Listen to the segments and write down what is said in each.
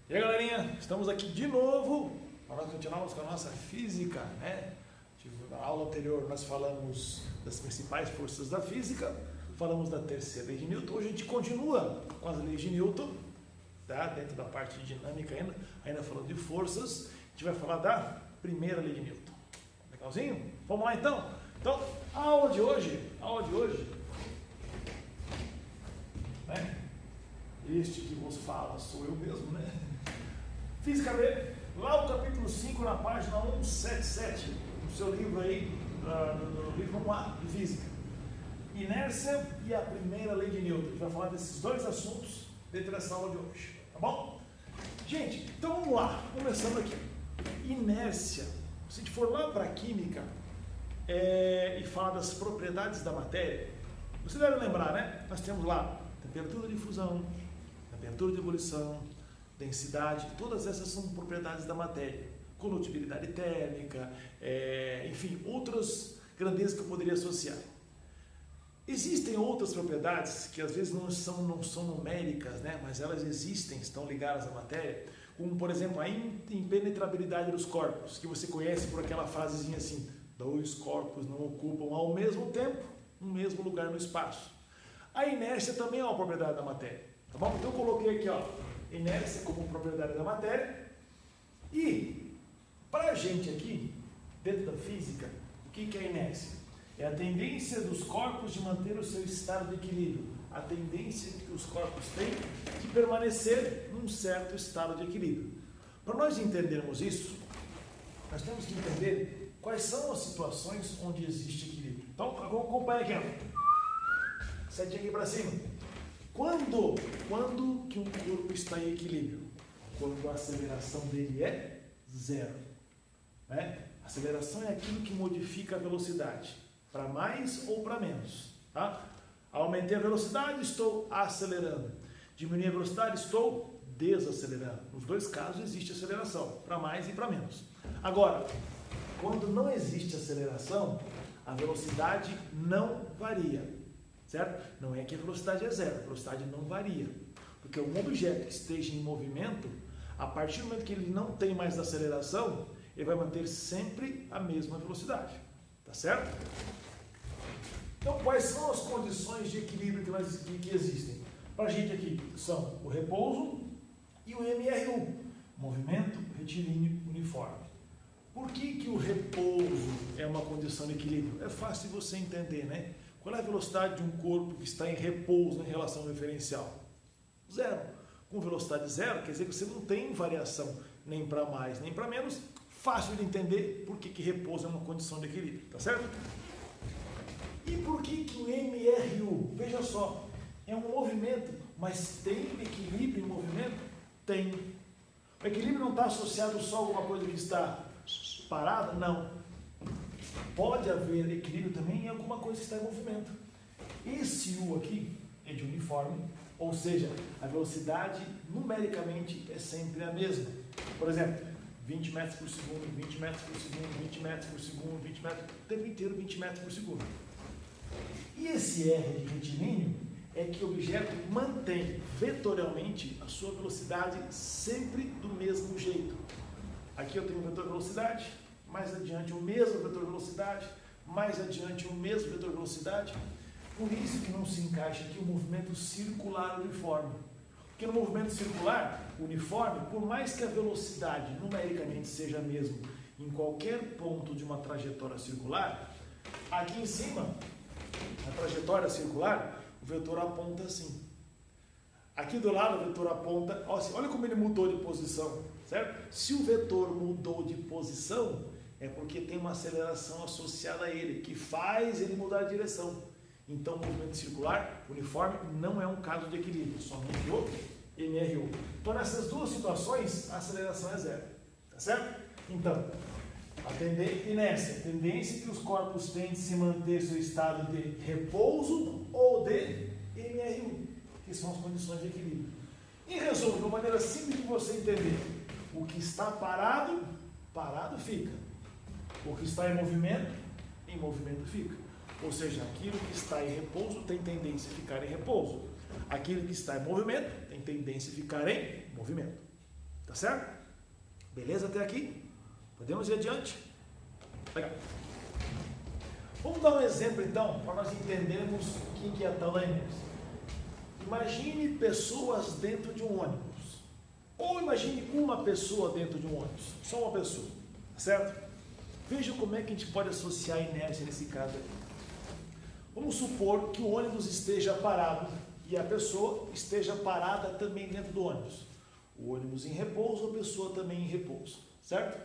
E aí, galerinha, estamos aqui de novo para nós continuarmos com a nossa física, né? Na aula anterior nós falamos das principais forças da física, falamos da terceira lei de Newton. Hoje a gente continua com as leis de Newton, tá? Dentro da parte de dinâmica ainda falando de forças, a gente vai falar da primeira lei de Newton. Legalzinho? Vamos lá então? Então, a aula de hoje, né? Este que vos fala sou eu mesmo, né? Física B, lá no capítulo 5, na página 177, no seu livro aí, no livro 1A de Física. Inércia e a primeira lei de Newton. A gente vai falar desses dois assuntos dentro dessa aula de hoje, tá bom? Gente, então vamos lá, começando aqui. Inércia, se a gente for lá para a química e falar das propriedades da matéria, você deve lembrar, né? Nós temos lá temperatura de fusão, temperatura de ebulição, densidade, todas essas são propriedades da matéria. Condutibilidade térmica, enfim, outras grandezas que eu poderia associar. Existem outras propriedades que às vezes não são numéricas, né? Mas elas existem, estão ligadas à matéria, como por exemplo a impenetrabilidade dos corpos, que você conhece por aquela frasezinha assim: dois corpos não ocupam ao mesmo tempo um mesmo lugar no espaço. A inércia também é uma propriedade da matéria, tá bom? Então eu coloquei aqui, ó, inércia como propriedade da matéria. E para a gente aqui, dentro da física, o que é a inércia? É a tendência dos corpos de manter o seu estado de equilíbrio, a tendência que os corpos têm de permanecer num certo estado de equilíbrio. Para nós entendermos isso, nós temos que entender quais são as situações onde existe equilíbrio. Então, acompanha aqui, ó. Sete aqui para cima. Quando que um corpo está em equilíbrio? Quando a aceleração dele é zero, né? A aceleração é aquilo que modifica a velocidade, para mais ou para menos, tá? Aumentei a velocidade, estou acelerando. Diminui a velocidade, estou desacelerando. Nos dois casos existe aceleração, para mais e para menos. Agora, quando não existe aceleração, a velocidade não varia. Certo? Não é que a velocidade é zero, a velocidade não varia. Porque um objeto que esteja em movimento, a partir do momento que ele não tem mais aceleração, ele vai manter sempre a mesma velocidade. Tá certo? Então, quais são as condições de equilíbrio que existem? Para a gente aqui são o repouso e o MRU, movimento retilíneo uniforme. Por que o repouso é uma condição de equilíbrio? É fácil você entender, né? Qual é a velocidade de um corpo que está em repouso em relação ao referencial? Zero. Com velocidade zero, quer dizer que você não tem variação nem para mais nem para menos. Fácil de entender por que repouso é uma condição de equilíbrio, tá certo? E por que o MRU? Veja só, é um movimento, mas tem equilíbrio em movimento? Tem. O equilíbrio não está associado só a alguma coisa que está parada? Não. Pode haver equilíbrio também em alguma coisa que está em movimento. Esse U aqui é de uniforme, ou seja, a velocidade numericamente é sempre a mesma. Por exemplo, 20 metros por segundo, 20 metros por segundo, 20 metros por segundo, 20 metros, o tempo inteiro 20 metros por segundo. E esse R de retilíneo é que o objeto mantém vetorialmente a sua velocidade sempre do mesmo jeito. Aqui eu tenho o vetor velocidade, mais adiante o mesmo vetor velocidade, mais adiante o mesmo vetor velocidade. Por isso que não se encaixa aqui o movimento circular uniforme. Porque no movimento circular uniforme, por mais que a velocidade numericamente seja a mesma em qualquer ponto de uma trajetória circular, aqui em cima, na trajetória circular, o vetor aponta assim. Aqui do lado o vetor aponta, olha como ele mudou de posição, certo? Se o vetor mudou de posição, é porque tem uma aceleração associada a ele, que faz ele mudar de direção. Então, o movimento circular uniforme não é um caso de equilíbrio, somente o MRU. Então, nessas duas situações, a aceleração é zero. Tá certo? Então, a inércia, a tendência que os corpos têm de se manter seu estado de repouso ou de MRU, que são as condições de equilíbrio. Em resumo, de uma maneira simples de você entender, o que está parado, parado fica. O que está em movimento fica. Ou seja, aquilo que está em repouso tem tendência a ficar em repouso. Aquilo que está em movimento tem tendência a ficar em movimento. Tá certo? Beleza até aqui? Podemos ir adiante? Legal. Vamos dar um exemplo então, para nós entendermos o que é a tal da inércia. Imagine pessoas dentro de um ônibus. Ou imagine uma pessoa dentro de um ônibus. Só uma pessoa. Tá certo? Veja como é que a gente pode associar a inércia nesse caso aqui. Vamos supor que o ônibus esteja parado e a pessoa esteja parada também dentro do ônibus. O ônibus em repouso, a pessoa também em repouso, certo?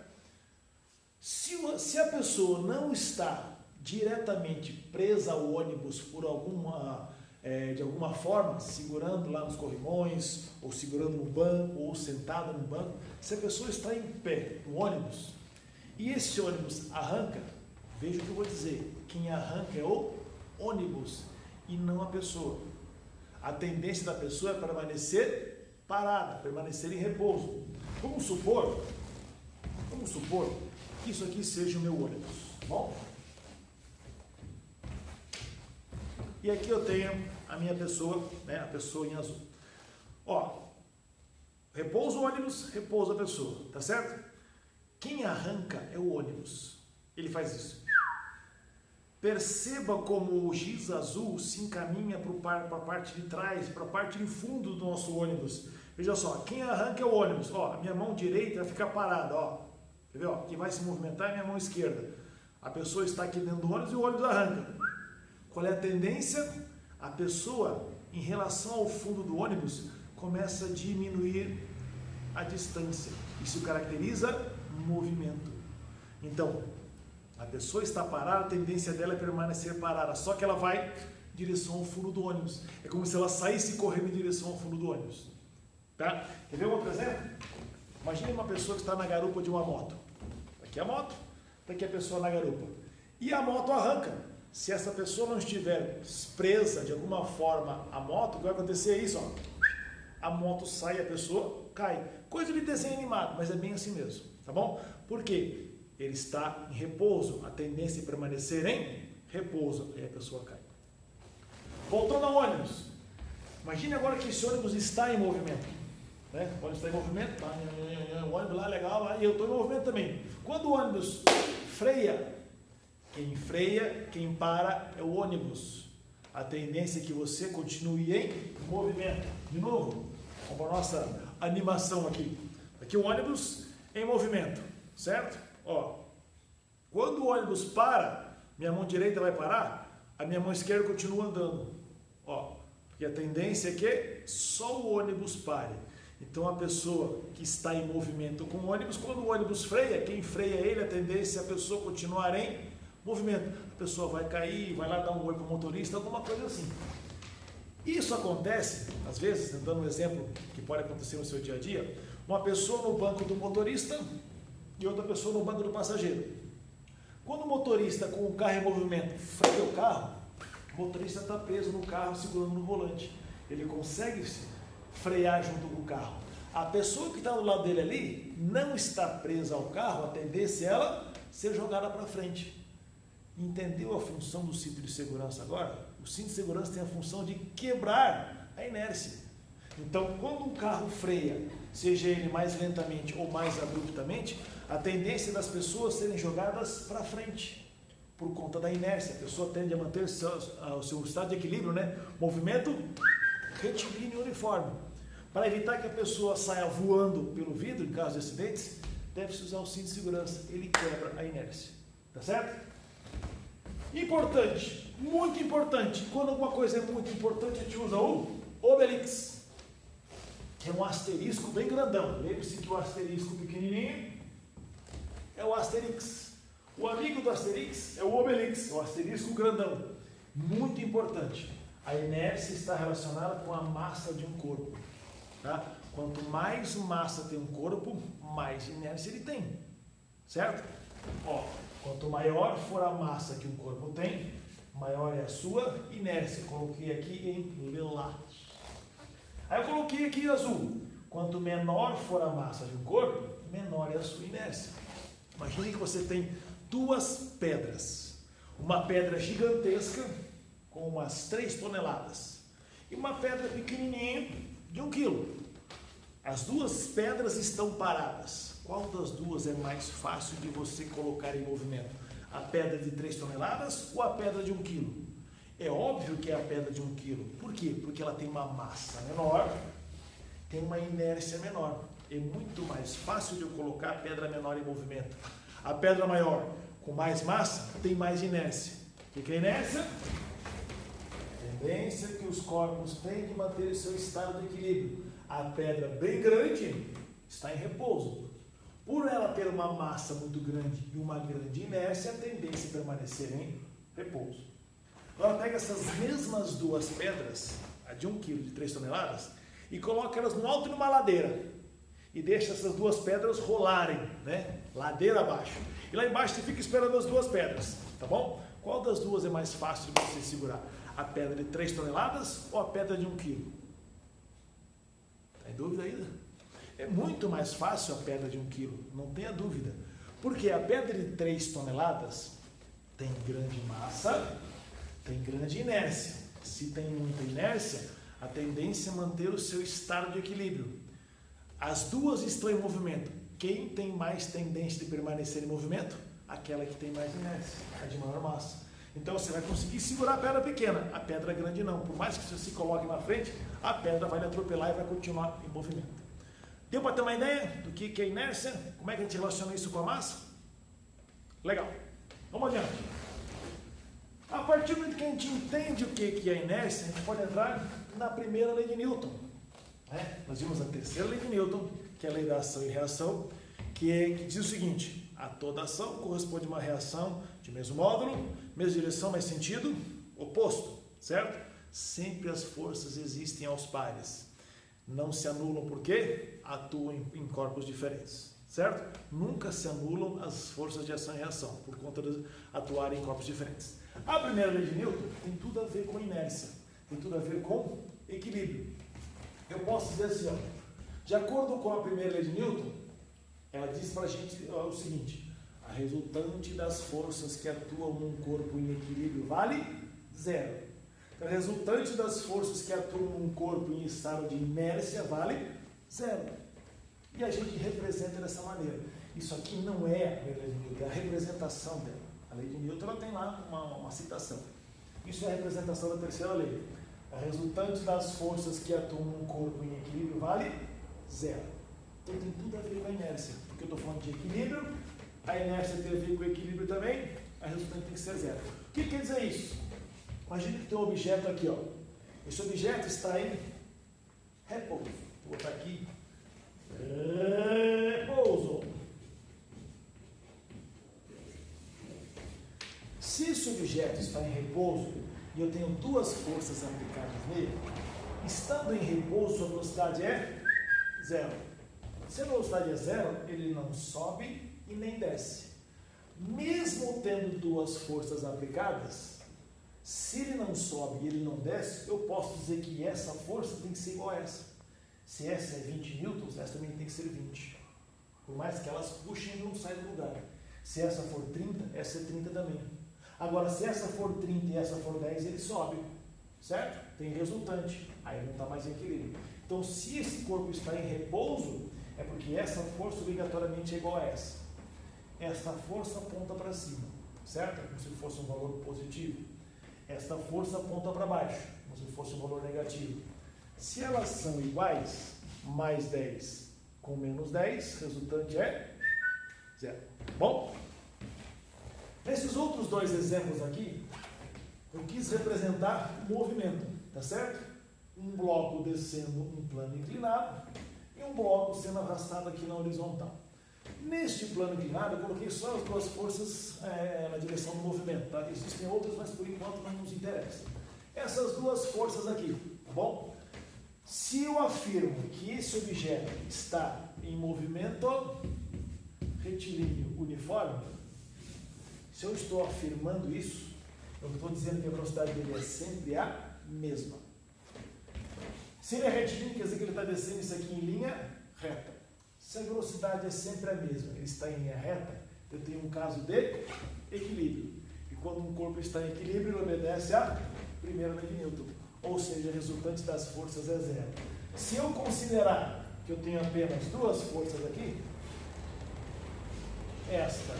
Se a pessoa não está diretamente presa ao ônibus por de alguma forma, segurando lá nos corrimões, ou segurando no banco, ou sentada no banco, se a pessoa está em pé no ônibus, e esse ônibus arranca, veja o que eu vou dizer, quem arranca é o ônibus e não a pessoa. A tendência da pessoa é permanecer parada, permanecer em repouso. Vamos supor que isso aqui seja o meu ônibus, tá bom? E aqui eu tenho a minha pessoa, né, a pessoa em azul. Ó, repousa o ônibus, repousa a pessoa, tá certo? Quem arranca é o ônibus. Ele faz isso. Perceba como o giz azul se encaminha para a parte de trás, para a parte de fundo do nosso ônibus. Veja só, quem arranca é o ônibus. Ó, a minha mão direita fica parada, ó. Entendeu? Quem vai se movimentar é a minha mão esquerda. A pessoa está aqui dentro do ônibus e o ônibus arranca. Qual é a tendência? A pessoa, em relação ao fundo do ônibus, começa a diminuir a distância. Isso caracteriza movimento. Então, a pessoa está parada, a tendência dela é permanecer parada, só que ela vai em direção ao fundo do ônibus. É como se ela saísse correndo em direção ao fundo do ônibus. Tá? Quer ver um outro exemplo? Imagine uma pessoa que está na garupa de uma moto. Aqui é a moto, aqui é a pessoa na garupa. E a moto arranca. Se essa pessoa não estiver presa de alguma forma à moto, o que vai acontecer é isso, ó. A moto sai, a pessoa cai. Coisa de desenho animado, mas é bem assim mesmo, tá bom? Por quê? Ele está em repouso, a tendência é permanecer em repouso, aí a pessoa cai. Voltando ao ônibus. Imagine agora que esse ônibus está em movimento. Né? O ônibus está em movimento, o ônibus lá legal, lá, e eu estou em movimento também. Quando o ônibus freia, quem para é o ônibus. A tendência é que você continue em movimento. De novo, vamos para a nossa animação aqui. Aqui o ônibus em movimento, certo? Ó, quando o ônibus para, minha mão direita vai parar, a minha mão esquerda continua andando. Ó, porque a tendência é que só o ônibus pare. Então a pessoa que está em movimento com o ônibus, quando o ônibus freia, quem freia ele, a tendência é a pessoa continuar em movimento. A pessoa vai cair, vai lá dar um oi para o motorista, alguma coisa assim. Isso acontece, às vezes, dando um exemplo que pode acontecer no seu dia a dia, uma pessoa no banco do motorista e outra pessoa no banco do passageiro. Quando o motorista com o carro em movimento freia o carro, o motorista está preso no carro segurando no volante. Ele consegue frear junto com o carro. A pessoa que está do lado dele ali não está presa ao carro, a tendência é ela ser jogada para frente. Entendeu a função do cinto de segurança agora? O cinto de segurança tem a função de quebrar a inércia. Então, quando um carro freia, seja ele mais lentamente ou mais abruptamente, a tendência das pessoas serem jogadas para frente, por conta da inércia. A pessoa tende a manter o seu estado de equilíbrio, né? Movimento retilíneo uniforme. Para evitar que a pessoa saia voando pelo vidro, em caso de acidentes, deve-se usar o cinto de segurança. Ele quebra a inércia. Tá certo? Importante, muito importante. Quando alguma coisa é muito importante, a gente usa o Obelix, que é um asterisco bem grandão. Lembre-se que o asterisco pequenininho é o Asterix. O amigo do Asterix é o Obelix, o asterisco grandão. Muito importante. A inércia está relacionada com a massa de um corpo. Tá? Quanto mais massa tem um corpo, mais inércia ele tem. Certo? Ó, quanto maior for a massa que um corpo tem, maior é a sua inércia. Coloquei aqui em lilás. Aí eu coloquei aqui em azul. Quanto menor for a massa de um corpo, menor é a sua inércia. Imagine que você tem duas pedras. Uma pedra gigantesca com umas 3 toneladas e uma pedra pequenininha de 1 quilo. As duas pedras estão paradas. Qual das duas é mais fácil de você colocar em movimento? A pedra de 3 toneladas ou a pedra de 1 quilo? É óbvio que é a pedra de 1 quilo. Por quê? Porque ela tem uma massa menor, tem uma inércia menor. É muito mais fácil de eu colocar a pedra menor em movimento. A pedra maior, com mais massa, tem mais inércia. O que é inércia? Tendência que os corpos têm de manter o seu estado de equilíbrio. A pedra bem grande está em repouso. Por ela ter uma massa muito grande e uma grande inércia, a tendência é permanecer em repouso. Agora pega essas mesmas duas pedras, a de 1 kg de 3 toneladas, e coloca elas no alto de uma ladeira. E deixa essas duas pedras rolarem, né? Ladeira abaixo. E lá embaixo você fica esperando as duas pedras, tá bom? Qual das duas é mais fácil de você segurar? A pedra de 3 toneladas ou a pedra de 1 kg? Está em dúvida ainda? É muito mais fácil a pedra de 1 kg, não tenha dúvida. Porque a pedra de 3 toneladas tem grande massa, tem grande inércia. Se tem muita inércia, a tendência é manter o seu estado de equilíbrio. As duas estão em movimento. Quem tem mais tendência de permanecer em movimento? Aquela que tem mais inércia, a de maior massa. Então você vai conseguir segurar a pedra pequena, a pedra grande não. Por mais que você se coloque na frente, a pedra vai lhe atropelar e vai continuar em movimento. Deu para ter uma ideia do que é inércia? Como é que a gente relaciona isso com a massa? Legal. Vamos adiante. A partir do momento que a gente entende o que é inércia, a gente pode entrar na primeira lei de Newton. Nós vimos a terceira lei de Newton, que é a lei da ação e reação, que diz o seguinte: a toda ação corresponde a uma reação de mesmo módulo, mesma direção, mas sentido oposto, certo? Sempre as forças existem aos pares. Não se anulam porque atuam em corpos diferentes, certo? Nunca se anulam as forças de ação e reação, por conta de atuarem em corpos diferentes. A primeira lei de Newton tem tudo a ver com inércia, tem tudo a ver com equilíbrio. Eu posso dizer assim, ó, de acordo com a primeira lei de Newton, ela diz para a gente o seguinte: a resultante das forças que atuam num corpo em equilíbrio vale 0. A resultante das forças que atuam num corpo em estado de inércia vale 0. E a gente representa dessa maneira. Isso aqui não é a lei de Newton, é a representação dela. A lei de Newton ela tem lá uma citação. Isso é a representação da terceira lei. A resultante das forças que atuam num corpo em equilíbrio vale 0. Então tem tudo a ver com a inércia, porque eu estou falando de equilíbrio, a inércia tem a ver com o equilíbrio também, a resultante tem que ser 0. O que quer dizer isso? Imagina que tem um objeto aqui, ó. Esse objeto está em repouso. Vou botar aqui. Repouso. Se esse objeto está em repouso e eu tenho duas forças aplicadas nele, estando em repouso, sua velocidade é 0. Se a velocidade é 0, ele não sobe e nem desce. Mesmo tendo duas forças aplicadas, se ele não sobe e ele não desce, eu posso dizer que essa força tem que ser igual a essa. Se essa é 20 newtons, essa também tem que ser 20. Por mais que elas puxem, ele não sai do lugar. Se essa for 30, essa é 30 também. Agora, se essa for 30 e essa for 10, ele sobe. Certo? Tem resultante. Aí ele não está mais em equilíbrio. Então, se esse corpo está em repouso, é porque essa força obrigatoriamente é igual a essa. Essa força aponta para cima. Certo? Como se fosse um valor positivo. Esta força aponta para baixo, como se fosse um valor negativo. Se elas são iguais, mais 10 com menos 10, resultante é 0. Bom, nesses outros dois exemplos aqui, eu quis representar o movimento, tá certo? Um bloco descendo em plano inclinado e um bloco sendo arrastado aqui na horizontal. Neste plano inclinado, eu coloquei só as duas forças na direção do movimento, tá? Existem outras, mas por enquanto não nos interessa. Essas duas forças aqui, tá bom? Se eu afirmo que esse objeto está em movimento retilíneo uniforme, se eu estou afirmando isso, eu estou dizendo que a velocidade dele é sempre a mesma. Se ele é retilíneo, quer dizer que ele está descendo isso aqui em linha reta. Se a velocidade é sempre a mesma, ele está em linha reta, eu tenho um caso de equilíbrio. E quando um corpo está em equilíbrio, ele obedece à primeira lei de Newton. Ou seja, a resultante das forças é 0. Se eu considerar que eu tenho apenas duas forças aqui, esta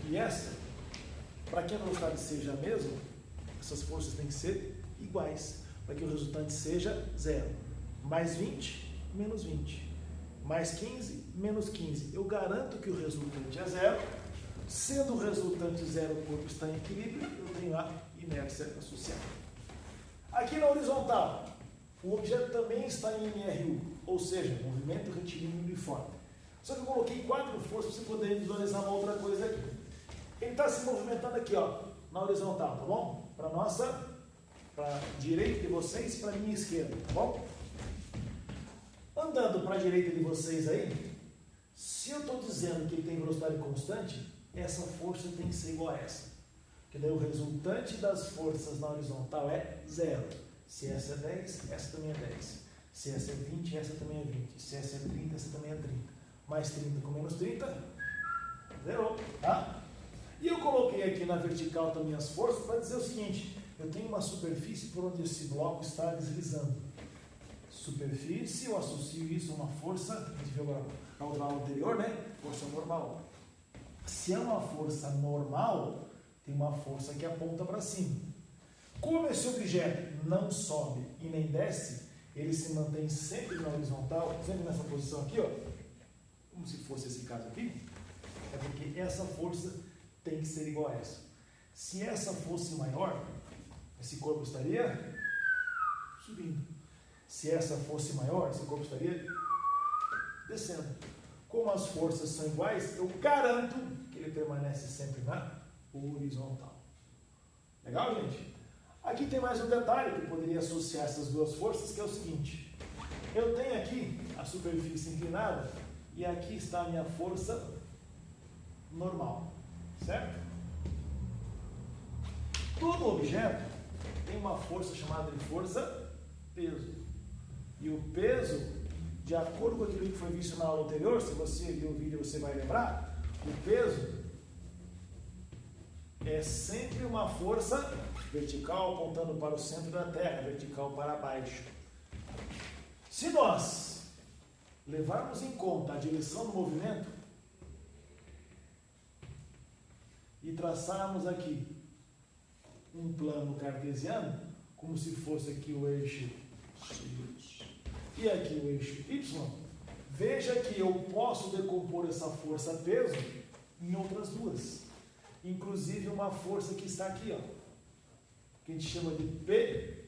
e esta, para que a velocidade seja a mesma, essas forças têm que ser iguais, para que o resultante seja zero. Mais 20, menos 20. Mais 15, menos 15. Eu garanto que o resultante é zero. Sendo o resultante zero, o corpo está em equilíbrio, eu tenho a inércia associada. Aqui na horizontal, o objeto também está em MRU, ou seja, movimento retilíneo uniforme. Só que eu coloquei 4 forças para você poder visualizar uma outra coisa aqui. Ele está se movimentando aqui, ó, na horizontal, tá bom? Para a direita de vocês, para a minha esquerda, tá bom? Andando para a direita de vocês aí, se eu estou dizendo que ele tem velocidade constante, essa força tem que ser igual a essa. Porque daí o resultante das forças na horizontal é zero. Se essa é 10, essa também é 10. Se essa é 20, essa também é 20. Se essa é 30, essa também é 30. Mais 30 com menos 30, zerou, tá? E eu coloquei aqui na vertical também as forças para dizer o seguinte: eu tenho uma superfície por onde esse bloco está deslizando. Superfície, eu associo isso a uma força, a gente viu agora na outra aula anterior, né? Força normal. Se é uma força normal, tem uma força que aponta para cima. Como esse objeto não sobe e nem desce, ele se mantém sempre na horizontal, sempre nessa posição aqui, ó, como se fosse esse caso aqui, é porque essa força tem que ser igual a essa. Se essa fosse maior, esse corpo estaria subindo. Se essa fosse maior, esse corpo estaria descendo. Como as forças são iguais, eu garanto que ele permanece sempre na horizontal. Legal, gente? Aqui tem mais um detalhe que poderia associar essas duas forças, que é o seguinte: eu tenho aqui a superfície inclinada e aqui está a minha força normal, certo? Todo objeto tem uma força chamada de força peso. E o peso, de acordo com aquilo que foi visto na aula anterior, se você viu o vídeo você vai lembrar, o peso é sempre uma força vertical apontando para o centro da Terra, vertical para baixo. Se nós levarmos em conta a direção do movimento e traçarmos aqui um plano cartesiano, como se fosse aqui o eixo X e aqui o eixo Y, veja que eu posso decompor essa força peso em outras duas. Inclusive uma força que está aqui, ó, que a gente chama de PY,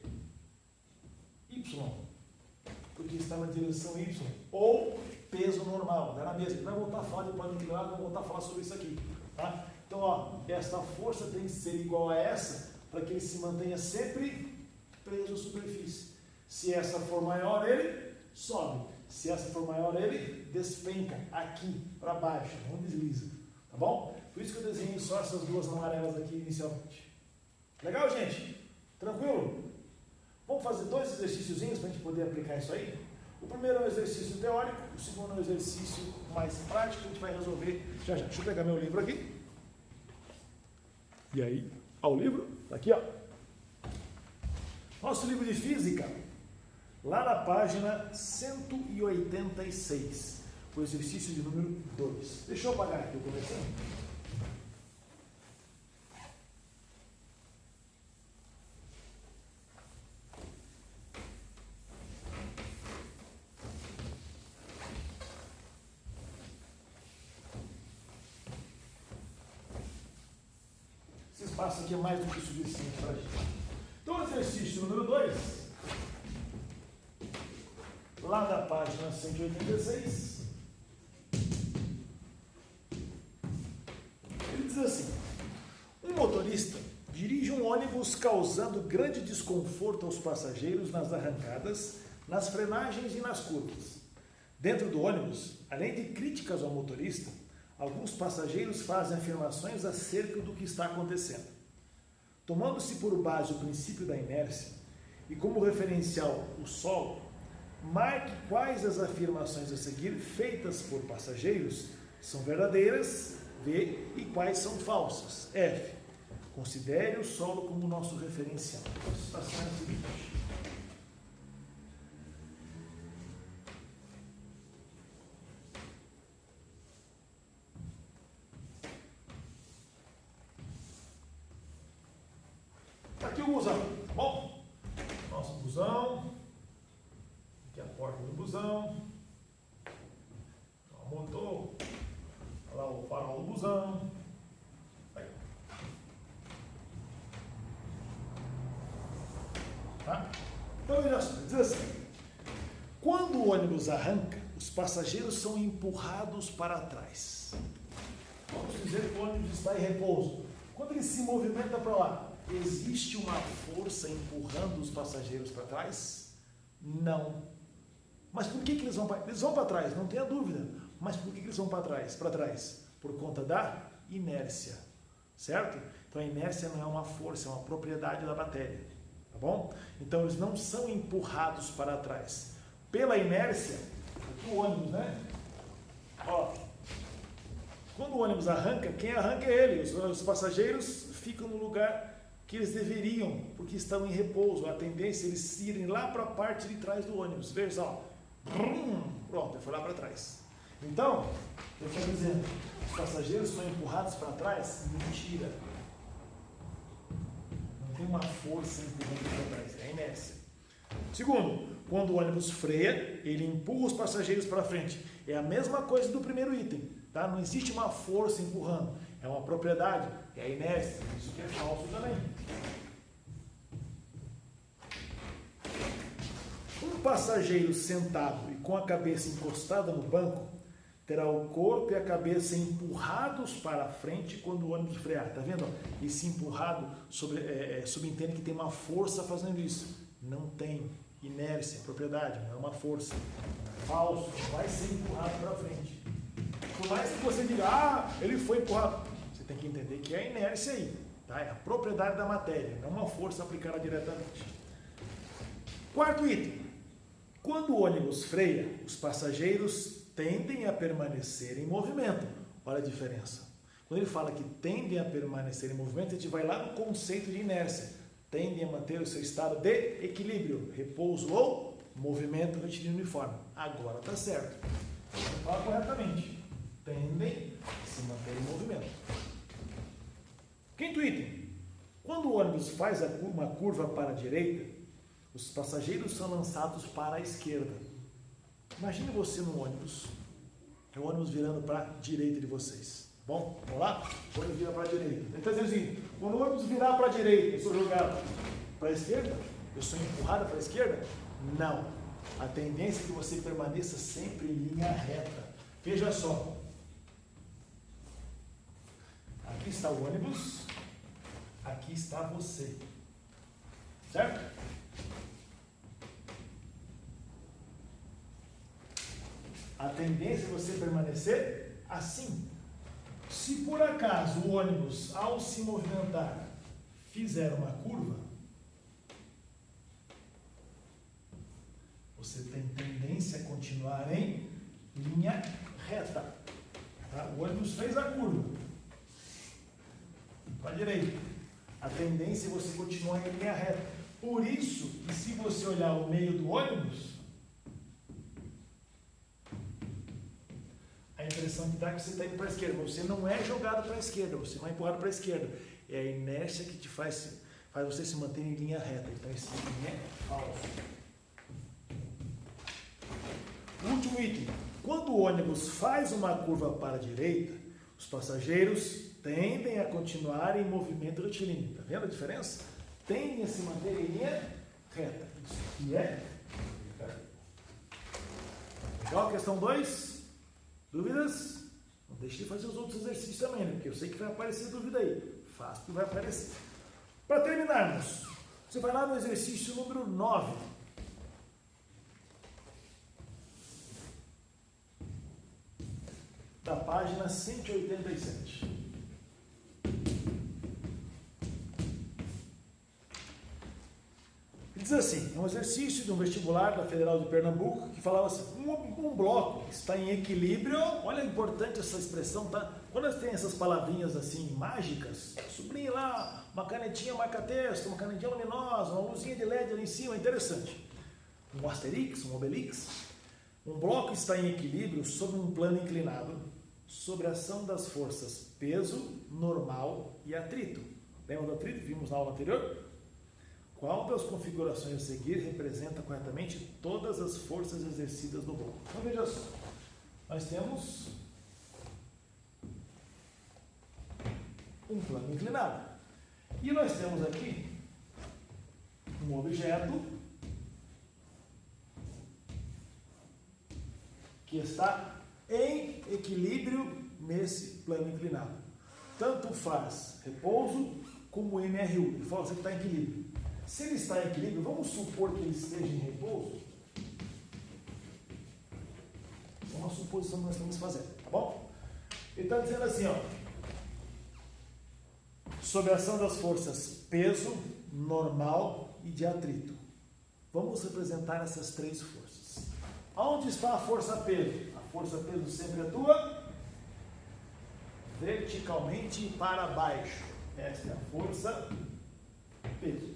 porque está na direção Y, ou peso normal, era mesmo. Vai voltar a falar de plano inclinado, vamos voltar a falar sobre isso aqui, tá? Então, ó, esta força tem que ser igual a essa, para que ele se mantenha sempre preso à superfície. Se essa for maior, ele sobe. Se essa for maior, ele despenca aqui para baixo, não desliza, tá bom? Por isso que eu desenhei só essas duas amarelas aqui inicialmente. Legal, gente? Tranquilo? Vamos fazer 2 exercíciozinhos para a gente poder aplicar isso aí? O primeiro é um exercício teórico, o segundo é um exercício mais prático, que a gente vai resolver já já. Deixa eu pegar meu livro aqui. E aí, ó, o livro, tá aqui, ó. Nosso livro de física, lá na página 186, o exercício de número 2. Deixa eu apagar aqui o começando. Esse espaço aqui é mais do que suficiente para a gente. Então, o exercício número 2, lá da página 186, ele diz assim: um motorista dirige um ônibus causando grande desconforto aos passageiros nas arrancadas, nas frenagens e nas curvas. Dentro do ônibus, além de críticas ao motorista, alguns passageiros fazem afirmações acerca do que está acontecendo. Tomando-se por base o princípio da inércia e como referencial o solo, marque quais as afirmações a seguir feitas por passageiros são verdadeiras, V, e quais são falsas, F. Considere o solo como nosso referencial. A situação é a seguinte: o busão, tá bom? Nosso busão. Aqui é a porta do busão. O motor. Olha lá o farol do busão. Aí. Tá? Então, veja só, diz assim. Quando o ônibus arranca, os passageiros são empurrados para trás. Vamos dizer que o ônibus está em repouso. Quando ele se movimenta para lá, existe uma força empurrando os passageiros para trás? Não. Mas por que eles vão para trás? Eles vão para trás, não tenha dúvida. Mas por que eles vão para trás? Para trás? Por conta da inércia. Certo? Então a inércia não é uma força, é uma propriedade da matéria. Tá bom? Então eles não são empurrados para trás. Pela inércia, aqui o ônibus, né? Ó, quando o ônibus arranca, quem arranca é ele. Os passageiros ficam no lugar que eles deveriam, porque estão em repouso. A tendência é eles irem lá para a parte de trás do ônibus. Veja só. Pronto, foi lá para trás. Então, eu estou dizendo, os passageiros são empurrados para trás? Mentira. Não tem uma força empurrando para trás, é a inércia. Segundo, quando o ônibus freia, ele empurra os passageiros para frente. É a mesma coisa do primeiro item, tá? Não existe uma força empurrando, é uma propriedade, é a inércia. Isso que é falso também. Um passageiro sentado e com a cabeça encostada no banco terá o corpo e a cabeça empurrados para frente quando o ônibus frear. Tá vendo? Esse empurrado subentende que tem uma força fazendo isso. Não tem inércia, propriedade, não é uma força. É falso, vai ser empurrado para frente. Por mais que você diga, ele foi empurrado, você tem que entender que é a inércia aí, tá? É a propriedade da matéria, não é uma força aplicada diretamente. Quarto item. Quando o ônibus freia, os passageiros tendem a permanecer em movimento. Olha a diferença. Quando ele fala que tendem a permanecer em movimento, a gente vai lá no conceito de inércia. Tendem a manter o seu estado de equilíbrio, repouso ou movimento retilíneo uniforme. Agora está certo. Vou falar corretamente. Tendem a se manter em movimento. Quinto item. Quando o ônibus faz uma curva para a direita, os passageiros são lançados para a esquerda. Imagine você no ônibus, o ônibus virando para a direita de vocês. Bom, vamos lá? O ônibus vira para a direita. Ele está dizendo assim, quando o ônibus virar para a direita, eu sou jogado para a esquerda? Eu sou empurrado para a esquerda? Não. A tendência é que você permaneça sempre em linha reta. Veja só. Aqui está o ônibus, aqui está você. Certo? A tendência é você permanecer assim. Se por acaso o ônibus, ao se movimentar, fizer uma curva, você tem tendência a continuar em linha reta. Tá? O ônibus fez a curva para a direita. A tendência é você continuar em linha reta. Por isso, que se você olhar o meio do ônibus, a impressão que dá é que você está indo para a esquerda, mas você não é jogado para a esquerda, você não é empurrado para a esquerda. É a inércia que te faz você se manter em linha reta. Então esse item é falso. Último item. Quando o ônibus faz uma curva para a direita, os passageiros tendem a continuar em movimento retilíneo. Está vendo a diferença? Tendem a se manter em linha reta. Isso aqui é... Legal? Questão 2. Dúvidas? Não deixe de fazer os outros exercícios também, né? Porque eu sei que vai aparecer dúvida aí. Fácil que vai aparecer. Para terminarmos, você vai lá no exercício número 9. Da página 187. Diz assim, é um exercício de um vestibular da Federal de Pernambuco que falava assim, um bloco está em equilíbrio, olha importante essa expressão, tá? Quando tem essas palavrinhas assim mágicas, sublinhe lá uma canetinha marca-texto, uma canetinha luminosa, uma luzinha de LED ali em cima, interessante. Um asterix, um obelix. Um bloco está em equilíbrio sobre um plano inclinado, sobre a ação das forças peso, normal e atrito. Lembra do atrito? Vimos na aula anterior? Qual das configurações a seguir representa corretamente todas as forças exercidas no bloco? Então veja só, nós temos um plano inclinado e nós temos aqui um objeto que está em equilíbrio nesse plano inclinado. Tanto faz repouso como MRU. Ele fala que está em equilíbrio. Se ele está em equilíbrio, vamos supor que ele esteja em repouso. É uma suposição que nós estamos fazendo, tá bom? Ele está dizendo assim, ó. Sob a ação das forças peso, normal e de atrito. Vamos representar essas três forças. Onde está a força peso? A força peso sempre atua verticalmente para baixo. Esta é a força peso.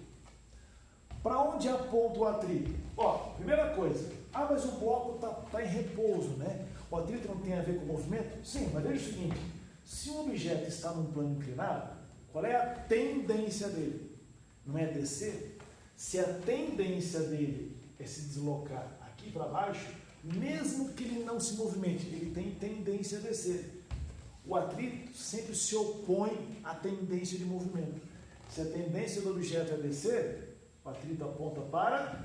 Para onde aponta o atrito? Ó, primeira coisa. Mas o bloco está em repouso, né? O atrito não tem a ver com o movimento? Sim, mas veja o seguinte. Se um objeto está num plano inclinado, qual é a tendência dele? Não é descer? Se a tendência dele é se deslocar aqui para baixo, mesmo que ele não se movimente, ele tem tendência a descer. O atrito sempre se opõe à tendência de movimento. Se a tendência do objeto é descer, o atrito aponta para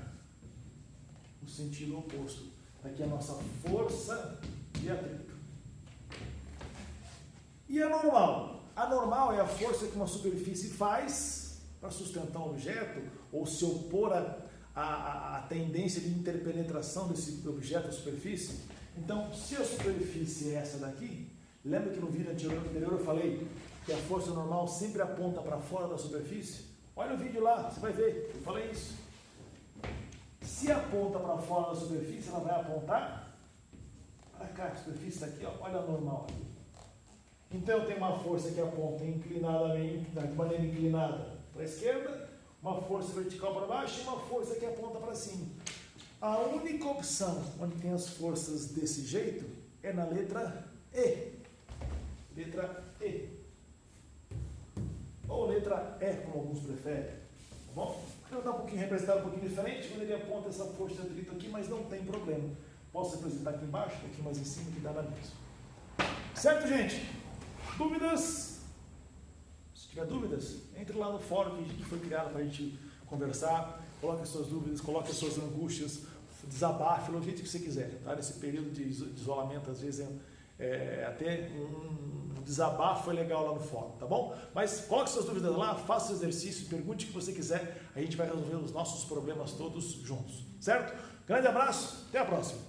o sentido oposto. Aqui é a nossa força de atrito. E a normal? A normal é a força que uma superfície faz para sustentar um objeto ou se opor à tendência de interpenetração desse objeto à superfície. Então, se a superfície é essa daqui, lembra que no vídeo anterior eu falei que a força normal sempre aponta para fora da superfície? Olha o vídeo lá, você vai ver, eu falei isso. Se aponta para fora da superfície, ela vai apontar para cá, a superfície está aqui, ó, olha a normal aqui. Então eu tenho uma força que aponta inclinadamente, de maneira inclinada para a esquerda, uma força vertical para baixo e uma força que aponta para cima. A única opção onde tem as forças desse jeito é na letra E. Letra E. Ou letra E, como alguns preferem. Tá bom? Então está um pouquinho representado, um pouquinho diferente, quando ele aponta essa força de atrito aqui, mas não tem problema. Posso representar aqui embaixo, aqui mais em cima, que dá na mesma. Certo, gente? Dúvidas? Se tiver dúvidas, entre lá no fórum que foi criado para a gente conversar, coloque as suas dúvidas, coloque as suas angústias, desabafe, do jeito que você quiser. Tá? Nesse período de isolamento, às vezes até um desabafo é legal lá no fórum, tá bom? Mas coloque suas dúvidas lá, faça o exercício, pergunte o que você quiser, a gente vai resolver os nossos problemas todos juntos, certo? Grande abraço, até a próxima!